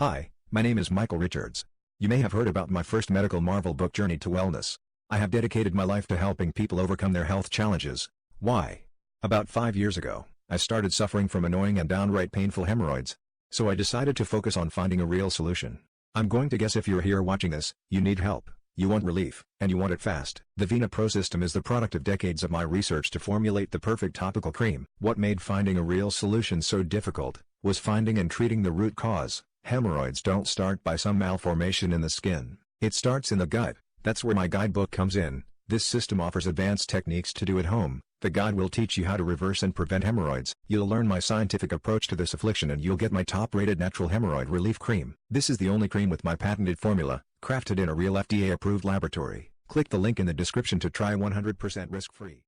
Hi, my name is Michael Richards. You may have heard about my first medical marvel book Journey to Wellness. I have dedicated my life to helping people overcome their health challenges. Why? About 5 years ago, I started suffering from annoying and downright painful hemorrhoids. So I decided to focus on finding a real solution. I'm going to guess if you're here watching this, you need help, you want relief, and you want it fast. The Vena Pro system is the product of decades of my research to formulate the perfect topical cream. What made finding a real solution so difficult was finding and treating the root cause. Hemorrhoids don't start by some malformation in the skin. It starts in the gut. That's where my guidebook comes in. This system offers advanced techniques to do at home. The guide will teach you how to reverse and prevent hemorrhoids. You'll learn my scientific approach to this affliction and you'll get my top-rated natural hemorrhoid relief cream. This is the only cream with my patented formula, crafted in a real FDA-approved laboratory. Click the link in the description to try 100% risk-free.